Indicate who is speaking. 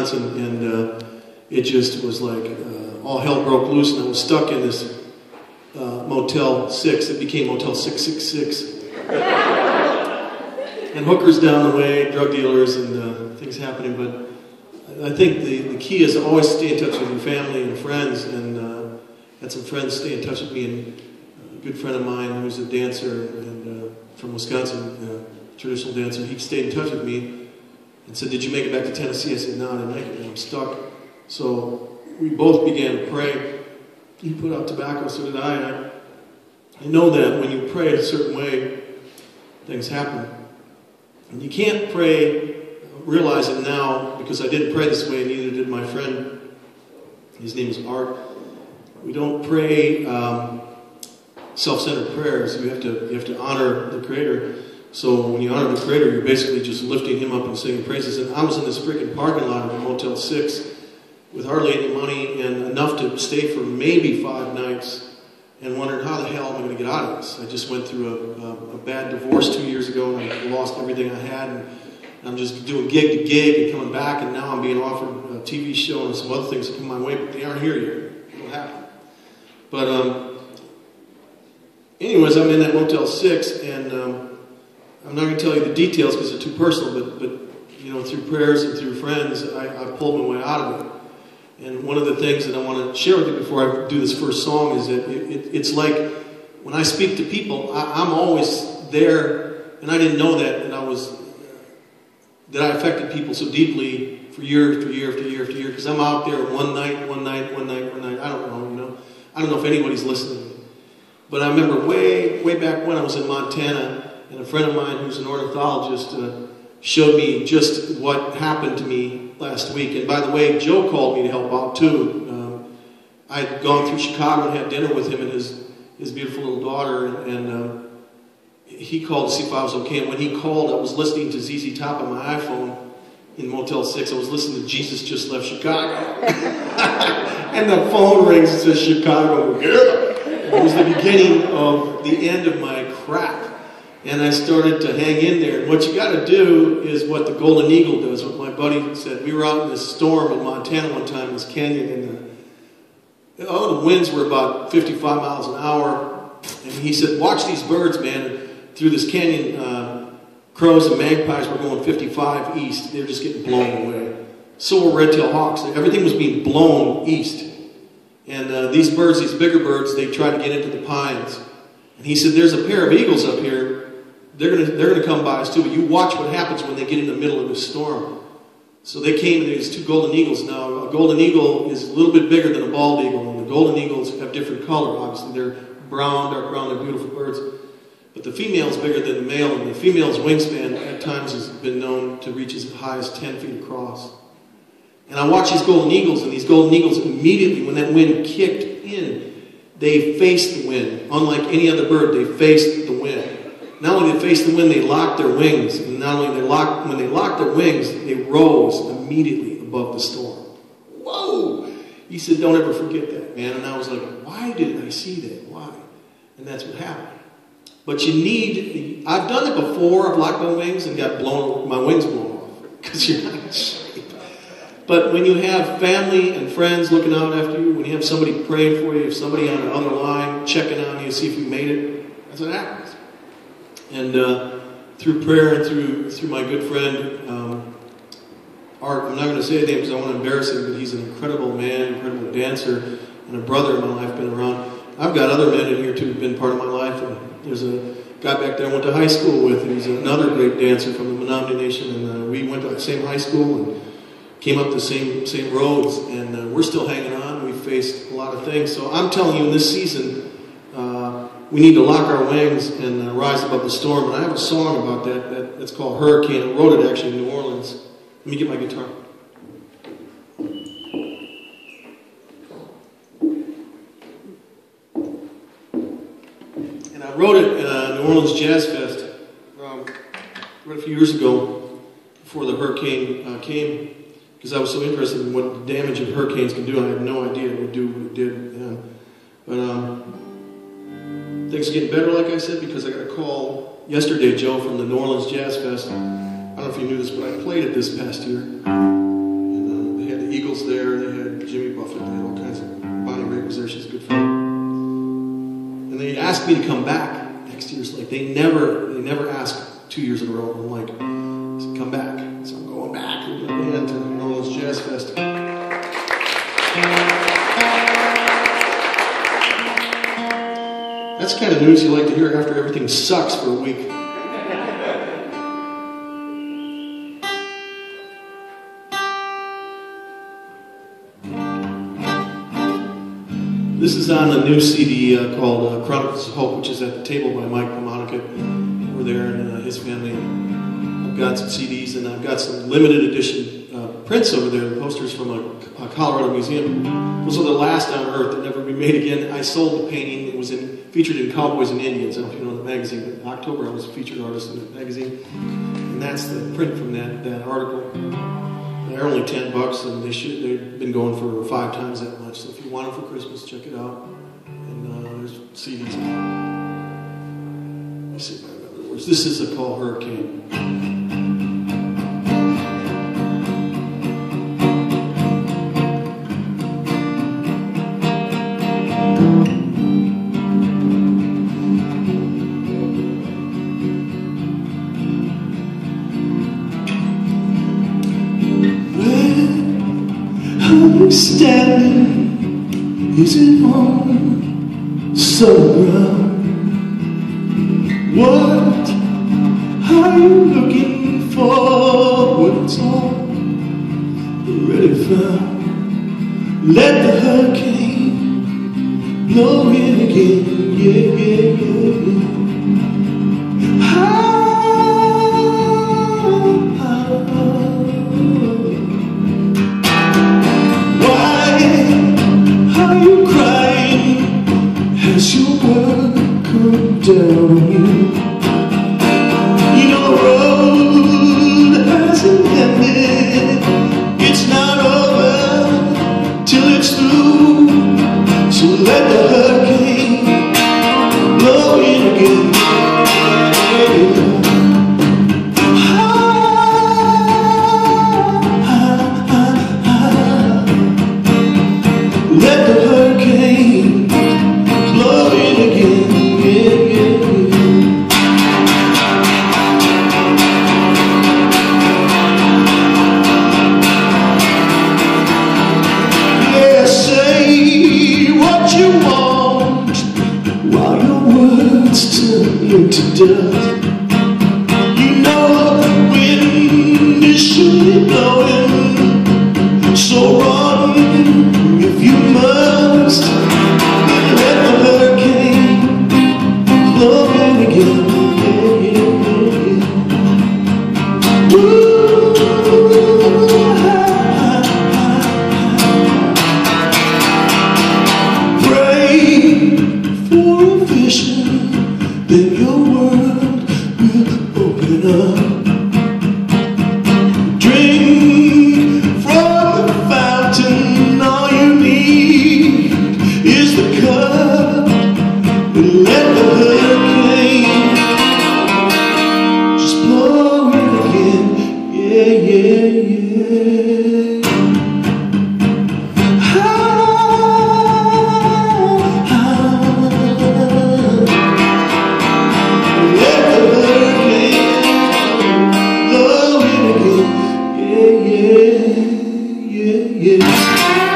Speaker 1: Wisconsin, and it just was like all hell broke loose, and I was stuck in this Motel 6. It became Motel 666. And hookers down the way, drug dealers, and things happening. But I think the key is to always stay in touch with your family and friends, and had some friends stay in touch with me, and a good friend of mine who's a dancer and from Wisconsin, traditional dancer, he stayed in touch with me and said, "Did you make it back to Tennessee?" I said, "No, I didn't make it, I'm stuck." So we both began to pray. He put out tobacco, so did I. I know that when you pray a certain way, things happen. And you can't pray, realize it now, because I didn't pray this way, and neither did my friend. His name is Art. We don't pray self-centered prayers. You have to honor the Creator. So when you honor the Creator, you're basically just lifting Him up and singing praises. And I was in this freaking parking lot of a Motel 6 with hardly any money and enough to stay for maybe 5 nights, and wondering, how the hell am I going to get out of this? I just went through a bad divorce 2 years ago, and I lost everything I had, and I'm just doing gig to gig and coming back, and now I'm being offered a TV show and some other things that come my way, but they aren't here yet. It'll happen. But anyways, I'm in that Motel 6, and I'm not going to tell you the details because they're too personal, but you know, through prayers and through friends, I pulled my way out of it. And one of the things that I want to share with you before I do this first song is that it's like when I speak to people, I'm always there, and I didn't know that I affected people so deeply for year after year after year after year, because I'm out there one night. I don't know, you know. I don't know if anybody's listening. But I remember way back when I was in Montana, and a friend of mine who's an ornithologist showed me just what happened to me last week. And by the way, Joe called me to help out too. I had gone through Chicago and had dinner with him and his beautiful little daughter, and he called to see if I was okay. And when he called, I was listening to ZZ Top on my iPhone in Motel 6. I was listening to Jesus Just Left Chicago. And the phone rings and says, "Chicago." It was the beginning of the end of my crap. And I started to hang in there. And what you got to do is what the Golden Eagle does, what my buddy said. We were out in this storm in Montana one time, in this canyon, and the winds were about 55 miles an hour. And he said, "Watch these birds, man." And through this canyon, crows and magpies were going 55 east. They were just getting blown away. So were red-tailed hawks. Everything was being blown east. And these birds, these bigger birds, they tried to get into the pines. And he said, "There's a pair of eagles up here. They're gonna come by us too, but you watch what happens when they get in the middle of the storm." So they came, and there's 2 golden eagles. Now, a golden eagle is a little bit bigger than a bald eagle, and the golden eagles have different color, obviously. They're brown, dark brown, they're beautiful birds. But the female is bigger than the male, and the female's wingspan at times has been known to reach as high as 10 feet across. And I watched these golden eagles, and these golden eagles immediately, when that wind kicked in, they faced the wind. Unlike any other bird, they faced the wind. Not only did they face the wind, they locked their wings. And not only when they locked their wings, they rose immediately above the storm. Whoa! He said, "Don't ever forget that, man." And I was like, why didn't I see that? Why? And that's what happened. But I've done it before. I've locked my wings and got my wings blown off because you're not in shape. But when you have family and friends looking out after you, when you have somebody praying for you, if somebody on another line checking on you to see if you made it, that's what happens. And through prayer and through my good friend Art, I'm not going to say his name because I want to embarrass him, but he's an incredible man, incredible dancer, and a brother in my life, been around. I've got other men in here too who've been part of my life. And there's a guy back there I went to high school with, and he's another great dancer from the Menominee Nation, and we went to the same high school and came up the same roads, and we're still hanging on. We've faced a lot of things. So I'm telling you, in this season, we need to lock our wings and rise above the storm. And I have a song about that. It's called Hurricane. I wrote it actually in New Orleans. Let me get my guitar. And I wrote it at New Orleans Jazz Fest right a few years ago before the hurricane came, because I was so interested in what the damage of hurricanes can do. I had no idea it would do what it did. But things are getting better, like I said, because I got a call yesterday, Joe, from the New Orleans Jazz Fest. I don't know if you knew this, but I played it this past year. And asked me to come back next year. So like they never ask 2 years in a row. I'm like, come back. So I'm going back with my band to Nolan's Jazz Festival. That's the kind of news you like to hear after everything sucks for a week. This is on a new CD called Chronicles of Hope, which is at the table by Mike Monica over there and his family. I've got some CDs and I've got some limited edition prints over there, the posters from a Colorado museum. Those are the last on Earth that never be made again. I sold the painting. It was featured in Cowboys and Indians. I don't know if you know the magazine, but in October I was a featured artist in that magazine. And that's the print from that article. They're only $10, and they've been going for 5 times that much. So if you want them for Christmas, check it out. And there's CDs. Let me see if I remember the words. This is called Hurricane. Standing, is it on solid ground? What are you looking for when it's all already found? Let the hurricane blow in again, yeah, yeah, yeah, yeah. Has your world come down on you? Your road hasn't ended. It's not over till it's through. So let the hurricane blow in again. Let the hurricane blowing again, yeah, yeah, yeah. Yeah, say what you want while your words turn into dust. You know the wind is surely blowing, so run if you must. Let the hurricane blowing again, yeah, yeah, yeah. Pray for a vision, then your world will open up. Drink from the fountain, all you need is the cup. Let the hurricane just blow in again, yeah, yeah, yeah. Let the hurricane blow in again, yeah, yeah, yeah, yeah.